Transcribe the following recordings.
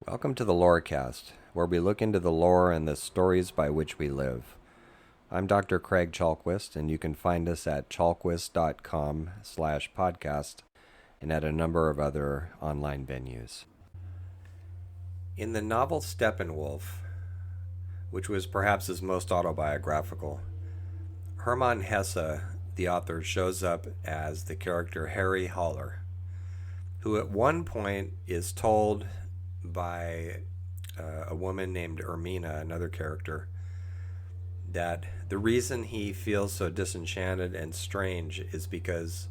Welcome to the Lorecast, where we look into the lore and the stories by which we live. I'm Dr. Craig Chalquist, and you can find us at chalquist.com/podcast and at a number of other online venues. In the novel Steppenwolf, which was perhaps his most autobiographical, Hermann Hesse, the author, shows up as the character Harry Haller, who at one point is told by a woman named Ermina, another character, that the reason he feels so disenchanted and strange is because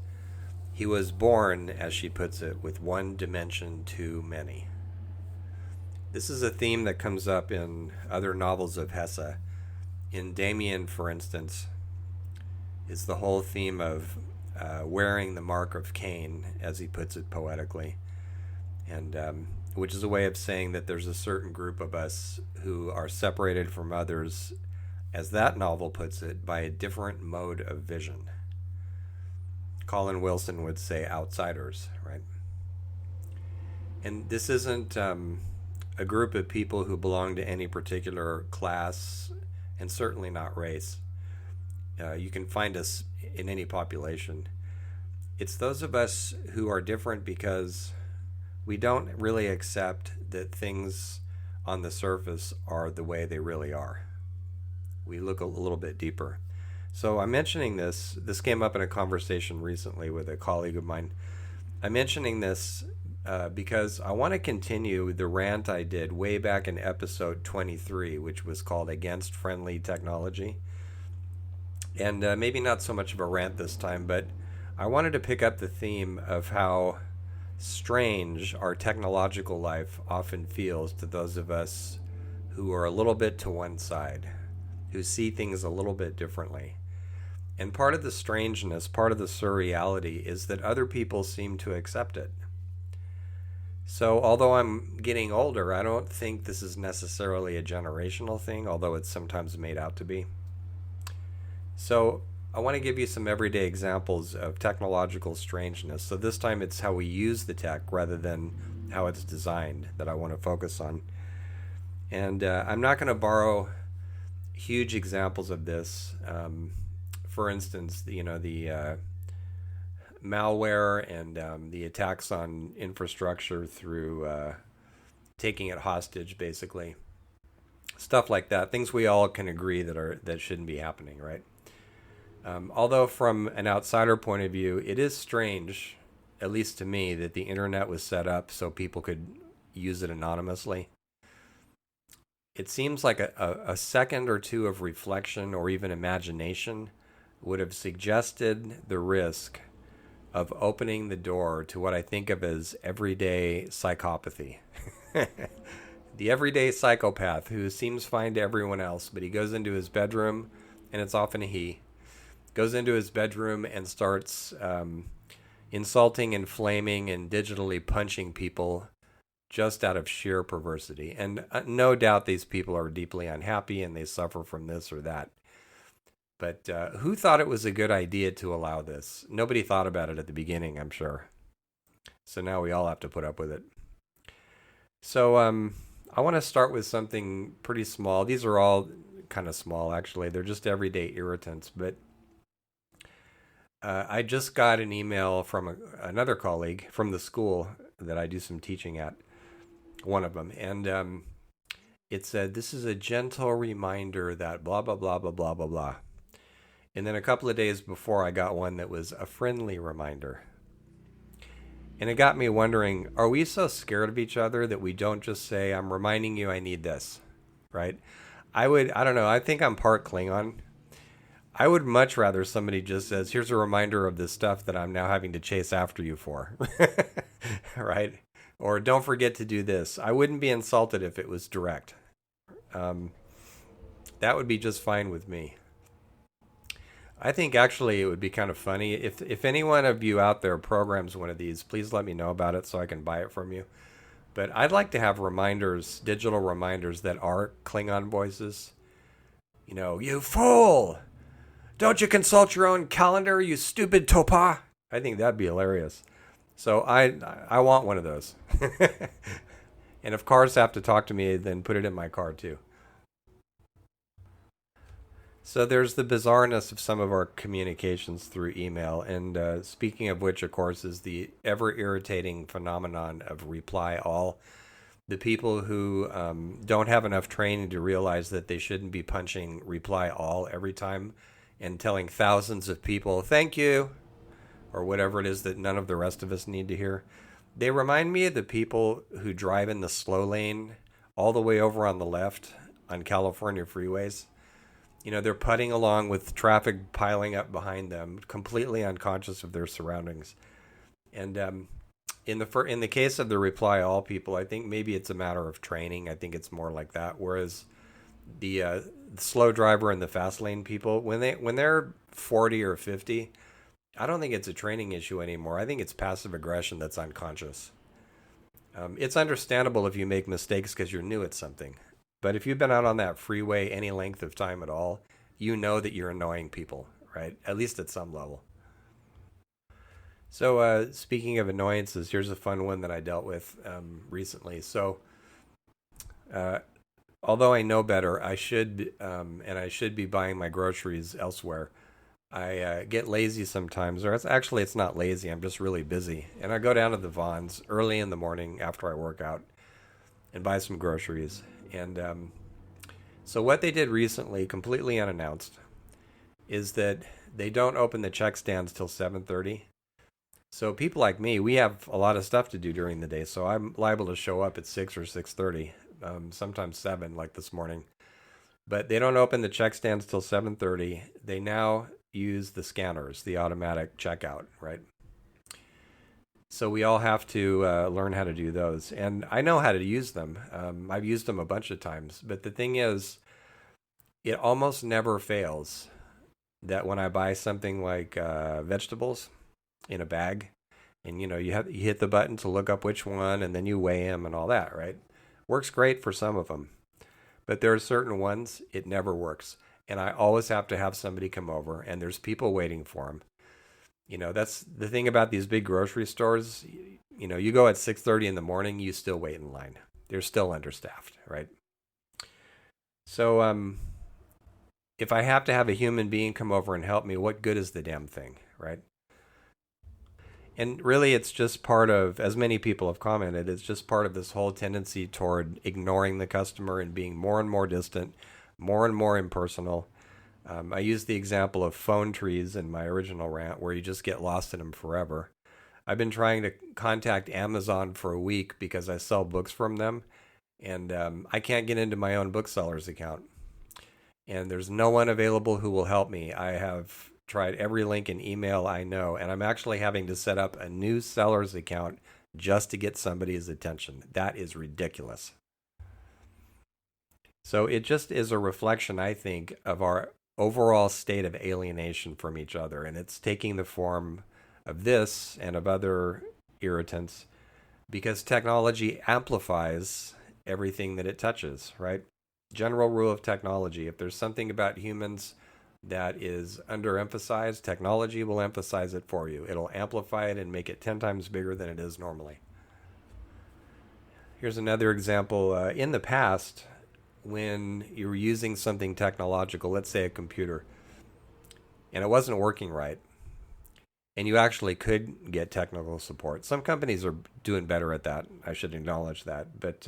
he was born, as she puts it, with one dimension too many. This is a theme that comes up in other novels of Hesse. In Damien, for instance, is the whole theme of wearing the mark of Cain, as he puts it poetically, and which is a way of saying that there's a certain group of us who are separated from others, as that novel puts it, by a different mode of vision. Colin Wilson would say outsiders, right? And this isn't a group of people who belong to any particular class, and certainly not race. You can find us in any population. It's those of us who are different because we don't really accept that things on the surface are the way they really are. We look a little bit deeper. So I'm mentioning this came up in a conversation recently with a colleague of mine. I'm mentioning this because I want to continue the rant I did way back in episode 23, which was called Against Friendly Technology. And maybe not so much of a rant this time, but I wanted to pick up the theme of how strange our technological life often feels to those of us who are a little bit to one side, who see things a little bit differently. And part of the strangeness, part of the surreality, is that other people seem to accept it. So although I'm getting older, I don't think this is necessarily a generational thing, although it's sometimes made out to be. So I want to give you some everyday examples of technological strangeness. So this time it's how we use the tech rather than how it's designed that I want to focus on. And I'm not going to borrow huge examples of this. For instance, the malware and the attacks on infrastructure through taking it hostage, basically. Stuff like that. Things we all can agree that shouldn't be happening, right? Although from an outsider point of view, it is strange, at least to me, that the internet was set up so people could use it anonymously. It seems like a second or two of reflection or even imagination would have suggested the risk of opening the door to what I think of as everyday psychopathy. The everyday psychopath who seems fine to everyone else, but he goes into his bedroom, and it's often a he, goes into his bedroom and starts insulting and flaming and digitally punching people just out of sheer perversity. And no doubt these people are deeply unhappy and they suffer from this or that. But who thought it was a good idea to allow this? Nobody thought about it at the beginning, I'm sure. So now we all have to put up with it. So I want to start with something pretty small. These are all kind of small, actually. They're just everyday irritants, but I just got an email from another colleague from the school that I do some teaching at, one of them, and it said, "This is a gentle reminder that blah, blah, blah, blah, blah, blah, blah." And then a couple of days before, I got one that was a friendly reminder. And it got me wondering, are we so scared of each other that we don't just say, "I'm reminding you I need this," right? I don't know, I think I'm part Klingon. I would much rather somebody just says, "Here's a reminder of this stuff that I'm now having to chase after you for," right? Or "Don't forget to do this." I wouldn't be insulted if it was direct. That would be just fine with me. I think actually it would be kind of funny. If any one of you out there programs one of these, please let me know about it so I can buy it from you. But I'd like to have reminders, digital reminders that are Klingon voices. "You fool! Don't you consult your own calendar, you stupid topa?" I think that'd be hilarious. So I want one of those. And if cars have to talk to me, then put it in my car too. So there's the bizarreness of some of our communications through email. And speaking of which, of course, is the ever irritating phenomenon of reply all. The people who don't have enough training to realize that they shouldn't be punching reply all every time and telling thousands of people, thank you, or whatever it is that none of the rest of us need to hear. They remind me of the people who drive in the slow lane all the way over on the left on California freeways. You know, they're putting along with traffic piling up behind them, completely unconscious of their surroundings. And in the case of the reply all people, I think maybe it's a matter of training. I think it's more like that. Whereas the slow driver and the fast lane people, when they're 40 or 50, I don't think it's a training issue anymore. I think it's passive aggression that's unconscious. It's understandable if you make mistakes because you're new at something. But if you've been out on that freeway any length of time at all, you know that you're annoying people, right? At least at some level. So, speaking of annoyances, here's a fun one that I dealt with recently. So, uh, although I know better, and I should be buying my groceries elsewhere. I get lazy sometimes, or it's not lazy. I'm just really busy, and I go down to the Vons early in the morning after I work out and buy some groceries. And so what they did recently, completely unannounced, is that they don't open the check stands till 7:30. So people like me, we have a lot of stuff to do during the day, so I'm liable to show up at 6 or 6:30, sometimes 7, like this morning. But they don't open the check stands till 7:30. They now use the scanners, the automatic checkout, right? So we all have to learn how to do those, and I know how to use them. I've used them a bunch of times, but the thing is, it almost never fails that when I buy something like vegetables in a bag, and you hit the button to look up which one, and then you weigh them and all that, right? Works great for some of them, but there are certain ones it never works, and I always have to have somebody come over, and there's people waiting for them. That's the thing about these big grocery stores. You go at 6:30 in the morning, you still wait in line. They're still understaffed, right? So if I have to have a human being come over and help me, what good is the damn thing, right? And really, it's just part of, as many people have commented, it's just part of this whole tendency toward ignoring the customer and being more and more distant, more and more impersonal. I used the example of phone trees in my original rant where you just get lost in them forever. I've been trying to contact Amazon for a week because I sell books from them, and I can't get into my own bookseller's account. And there's no one available who will help me. I have tried every link and email I know, and I'm actually having to set up a new seller's account just to get somebody's attention. That is ridiculous. So it just is a reflection, I think, of our overall state of alienation from each other, and it's taking the form of this and of other irritants because technology amplifies everything that it touches, right? General rule of technology: if there's something about humans that is underemphasized, technology will emphasize it for you. It'll amplify it and make it 10 times bigger than it is normally. Here's another example. In the past, when you were using something technological, let's say a computer, and it wasn't working right, and you actually could get technical support. Some companies are doing better at that. I should acknowledge that. But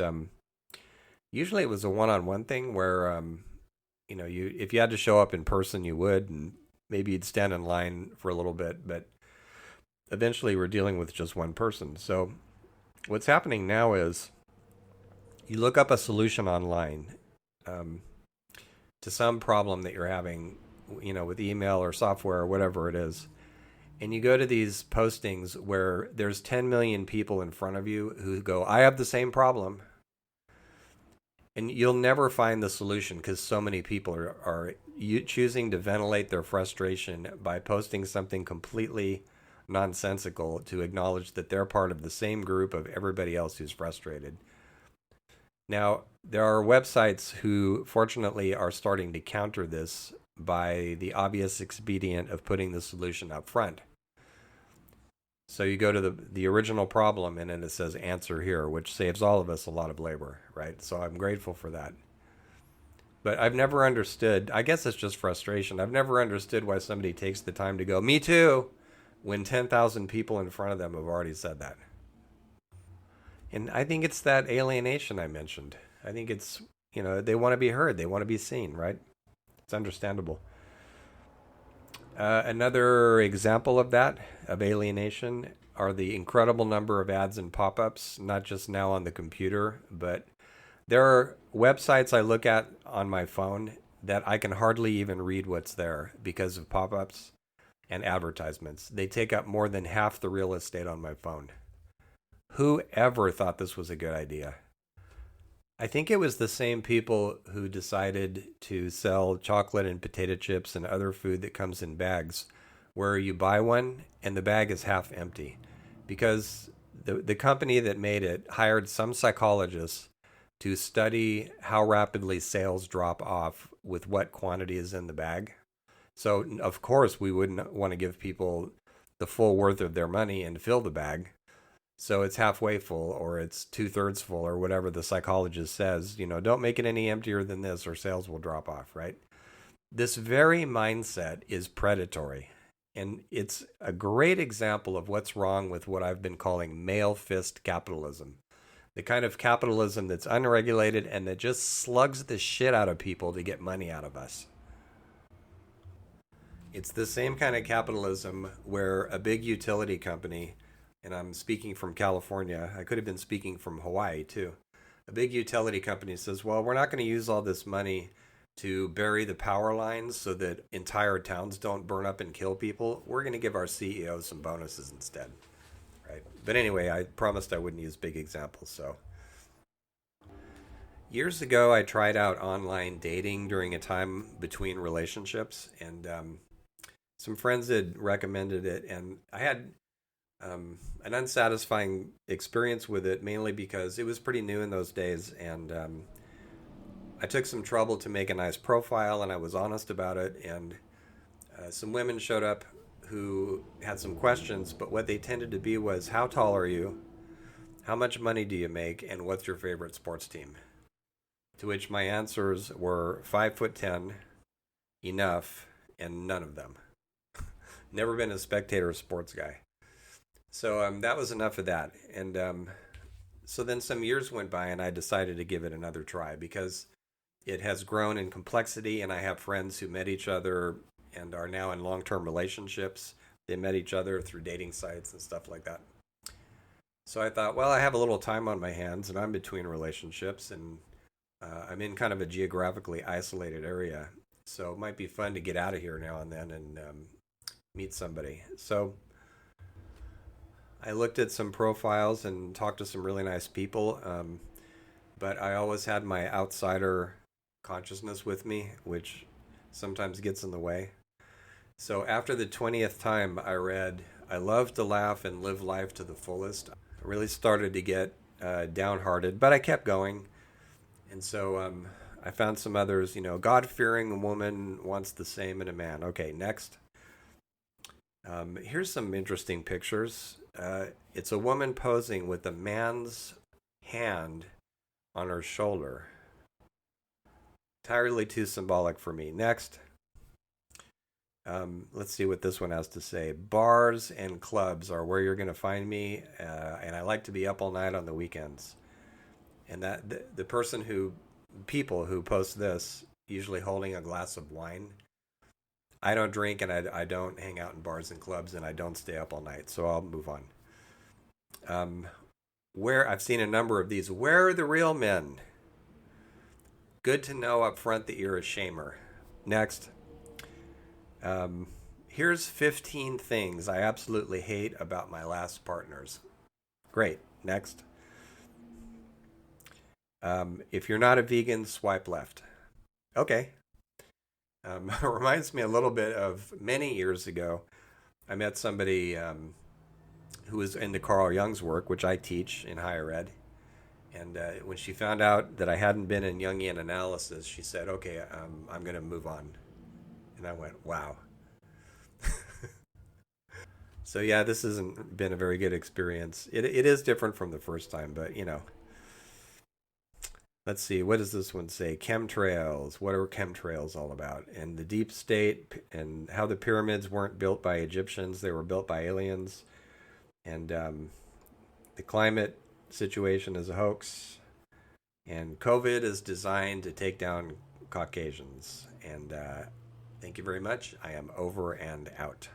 usually it was a one-on-one thing where, you if you had to show up in person, you would, and maybe you'd stand in line for a little bit. But eventually we're dealing with just one person. So what's happening now is you look up a solution online um, to some problem that you're having, with email or software or whatever it is. And you go to these postings where there's 10 million people in front of you who go, I have the same problem. And you'll never find the solution because so many people are choosing to ventilate their frustration by posting something completely nonsensical to acknowledge that they're part of the same group of everybody else who's frustrated. Now, there are websites who, fortunately, are starting to counter this by the obvious expedient of putting the solution up front. So you go to the original problem and then it says answer here, which saves all of us a lot of labor, right? So I'm grateful for that. But I've never understood, I guess it's just frustration. I've never understood why somebody takes the time to go, me too, when 10,000 people in front of them have already said that. And I think it's that alienation I mentioned. I think it's, they want to be heard, they want to be seen, right? It's understandable. Another example of that, of alienation, are the incredible number of ads and pop ups, not just now on the computer, but there are websites I look at on my phone that I can hardly even read what's there because of pop ups and advertisements. They take up more than half the real estate on my phone. Who ever thought this was a good idea? I think it was the same people who decided to sell chocolate and potato chips and other food that comes in bags, where you buy one and the bag is half empty. Because the company that made it hired some psychologists to study how rapidly sales drop off with what quantity is in the bag. So, of course, we wouldn't want to give people the full worth of their money and fill the bag. So it's halfway full or it's two-thirds full or whatever the psychologist says, don't make it any emptier than this or sales will drop off, right? This very mindset is predatory. And it's a great example of what's wrong with what I've been calling male fist capitalism. The kind of capitalism that's unregulated and that just slugs the shit out of people to get money out of us. It's the same kind of capitalism where a big utility company, and I'm speaking from California, I could have been speaking from Hawaii too. A big utility company says, well, we're not going to use all this money to bury the power lines so that entire towns don't burn up and kill people. We're going to give our CEO some bonuses instead. Right. But anyway, I promised I wouldn't use big examples. So years ago, I tried out online dating during a time between relationships, and some friends had recommended it, and I had an unsatisfying experience with it, mainly because it was pretty new in those days, and I took some trouble to make a nice profile, and I was honest about it, and some women showed up who had some questions, but what they tended to be was, how tall are you? How much money do you make? And what's your favorite sports team? To which my answers were 5'10", enough, and none of them. Never been a spectator sports guy. So that was enough of that. And so then some years went by and I decided to give it another try because it has grown in complexity and I have friends who met each other and are now in long-term relationships. They met each other through dating sites and stuff like that. So I thought, well, I have a little time on my hands and I'm between relationships and I'm in kind of a geographically isolated area. So it might be fun to get out of here now and then and meet somebody. So I looked at some profiles and talked to some really nice people, but I always had my outsider consciousness with me, which sometimes gets in the way. So after the 20th time I read, I love to laugh and live life to the fullest, I really started to get downhearted, but I kept going. And so I found some others, God-fearing woman wants the same in a man. Okay, next. Here's some interesting pictures. It's a woman posing with a man's hand on her shoulder. Entirely too symbolic for me. Next. Let's see what this one has to say. Bars and clubs are where you're going to find me, and I like to be up all night on the weekends. And that the people who post this, usually holding a glass of wine. I don't drink and I don't hang out in bars and clubs and I don't stay up all night, so I'll move on. Where I've seen a number of these. Where are the real men? Good to know up front that you're a shamer. Next. Here's 15 things I absolutely hate about my last partners. Great. Next. If you're not a vegan, swipe left. Okay. It reminds me a little bit of many years ago. I met somebody who was into Carl Jung's work, which I teach in higher ed. And when she found out that I hadn't been in Jungian analysis, she said, okay, I'm going to move on. And I went, wow. So yeah, this hasn't been a very good experience. It is different from the first time, but let's see. What does this one say? Chemtrails. What are chemtrails all about? And the deep state and how the pyramids weren't built by Egyptians; they were built by aliens. And the climate situation is a hoax. And COVID is designed to take down Caucasians. And thank you very much. I am over and out.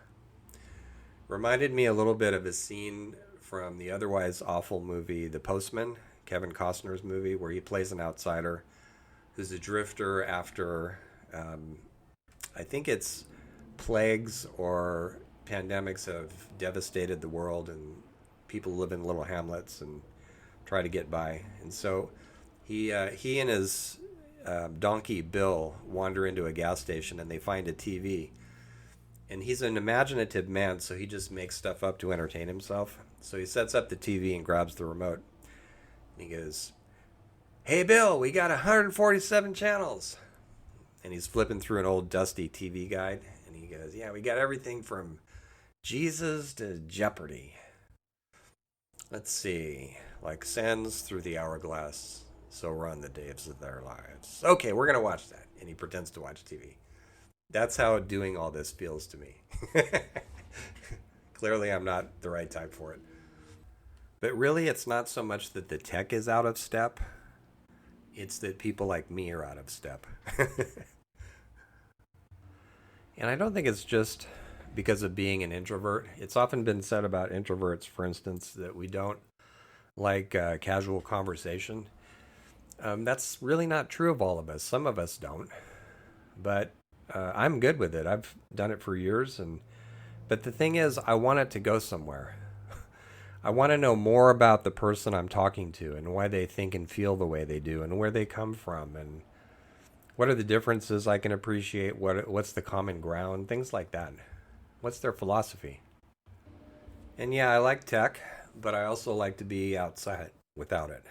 Reminded me a little bit of a scene from the otherwise awful movie The Postman, Kevin Costner's movie, where he plays an outsider who's a drifter after, um, I think it's plagues or pandemics have devastated the world, and people live in little hamlets and try to get by. And so he and his donkey Bill wander into a gas station and they find a TV. And he's an imaginative man, so he just makes stuff up to entertain himself. So he sets up the TV and grabs the remote. And he goes, "Hey, Bill, we got 147 channels." And he's flipping through an old dusty TV guide. And he goes, "Yeah, we got everything from Jesus to Jeopardy. Let's see. Like sands through the hourglass, so run the days of their lives. Okay, we're going to watch that." And he pretends to watch TV. That's how doing all this feels to me. Clearly, I'm not the right type for it. But really, it's not so much that the tech is out of step, it's that people like me are out of step. And I don't think it's just because of being an introvert. It's often been said about introverts, for instance, that we don't like casual conversation. That's really not true of all of us. Some of us don't, but I'm good with it. I've done it for years, and but the thing is, I want it to go somewhere. I want to know more about the person I'm talking to and why they think and feel the way they do and where they come from and what are the differences I can appreciate, what's the common ground, things like that. What's their philosophy? And yeah, I like tech, but I also like to be outside without it.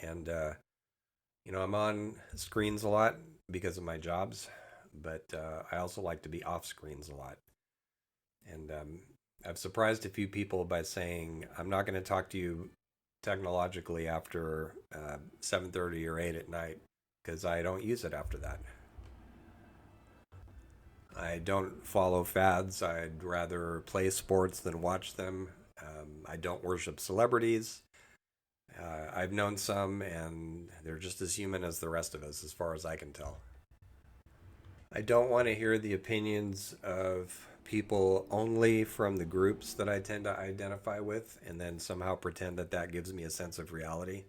And I'm on screens a lot because of my jobs, but I also like to be off screens a lot. And I've surprised a few people by saying I'm not going to talk to you technologically after 7:30 or 8 at night because I don't use it after that. I don't follow fads. I'd rather play sports than watch them. I don't worship celebrities. I've known some, and they're just as human as the rest of us, as far as I can tell. I don't want to hear the opinions of people only from the groups that I tend to identify with and then somehow pretend that that gives me a sense of reality.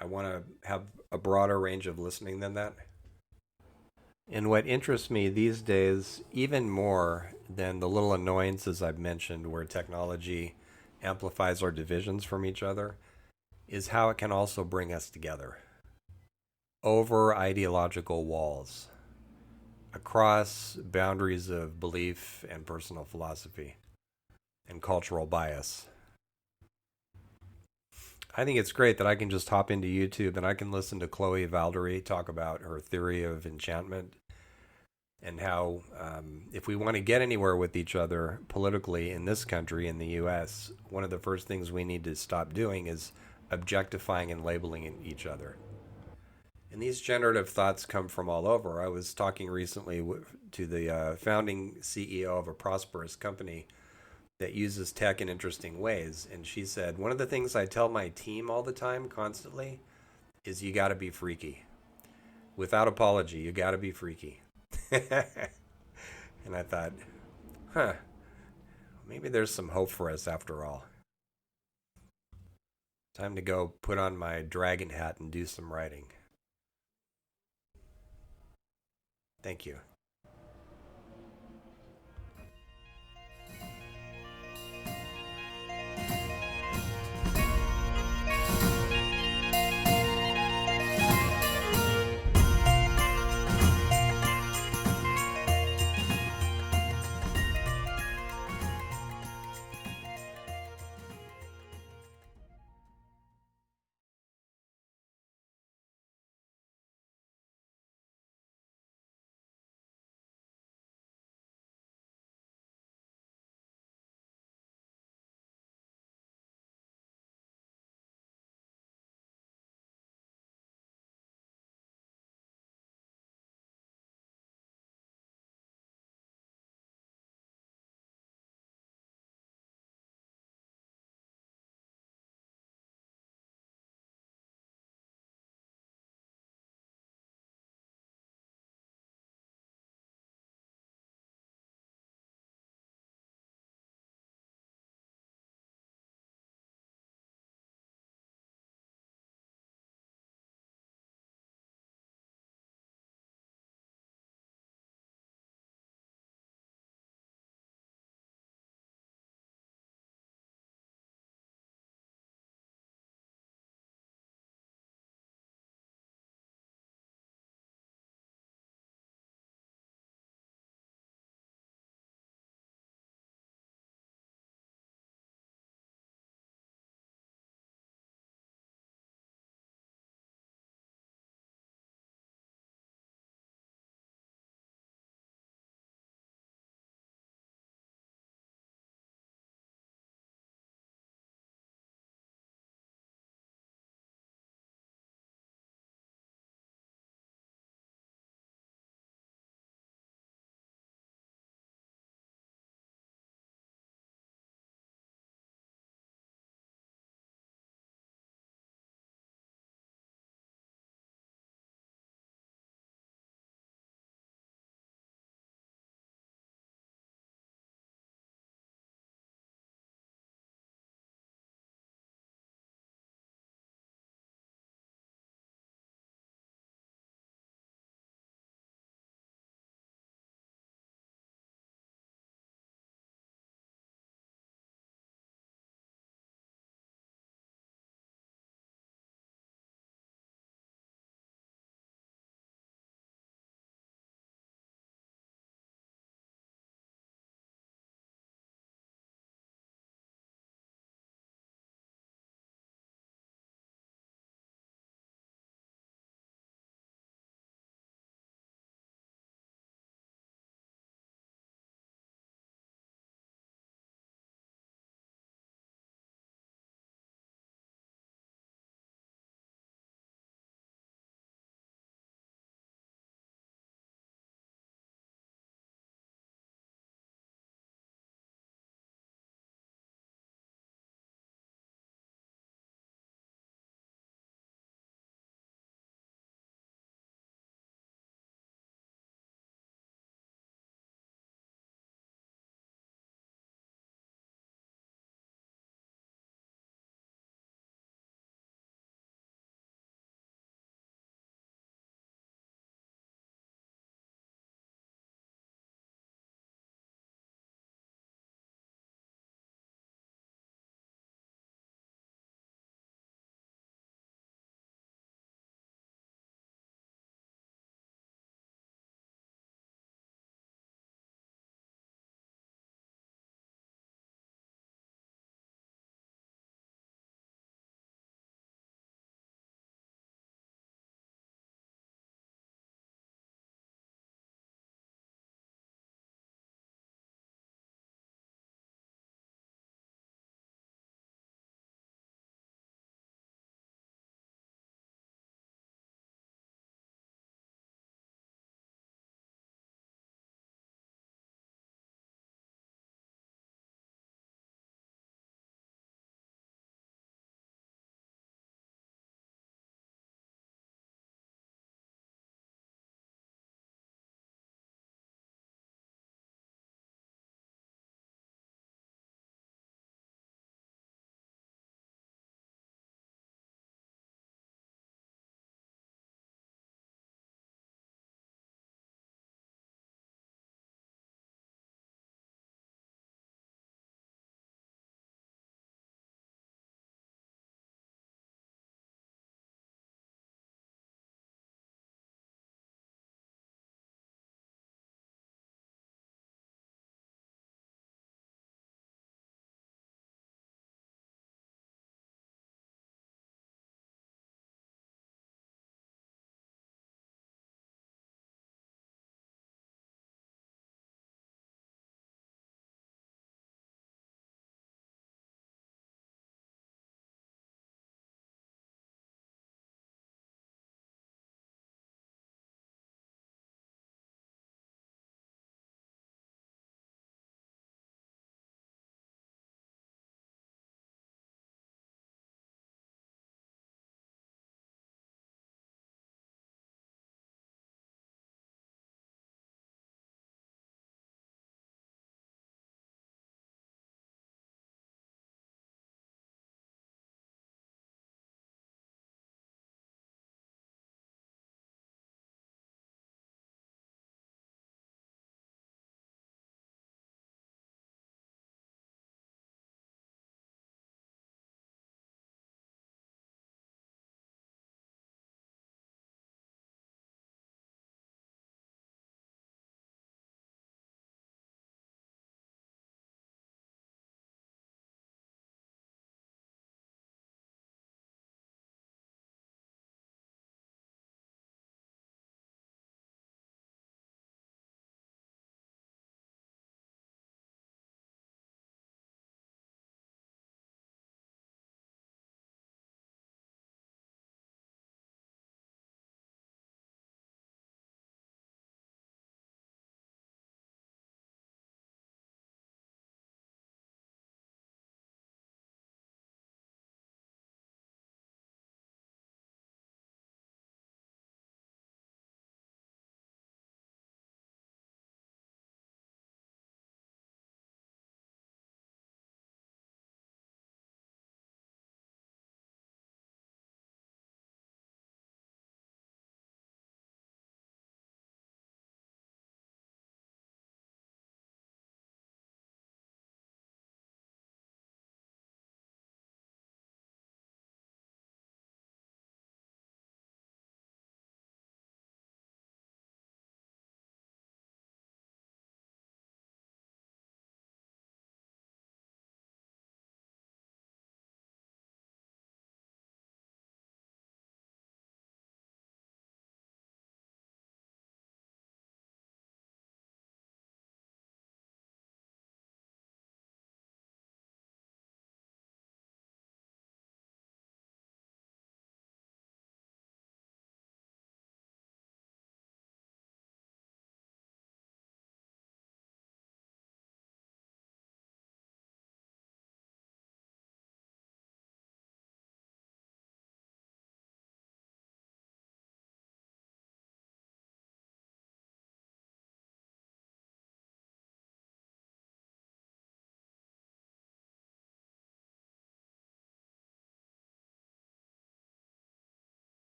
I want to have a broader range of listening than that. And what interests me these days, even more than the little annoyances I've mentioned where technology amplifies our divisions from each other, is how it can also bring us together over ideological walls, across boundaries of belief and personal philosophy and cultural bias. I think it's great that I can just hop into YouTube and I can listen to Chloe Valdery talk about her theory of enchantment and how, if we want to get anywhere with each other politically in this country, in the US, one of the first things we need to stop doing is objectifying and labeling each other. And these generative thoughts come from all over. I was talking recently to the founding CEO of a prosperous company that uses tech in interesting ways. And she said, one of the things I tell my team all the time, constantly, is you got to be freaky. Without apology, you got to be freaky. And I thought, huh, maybe there's some hope for us after all. Time to go put on my dragon hat and do some writing. Thank you.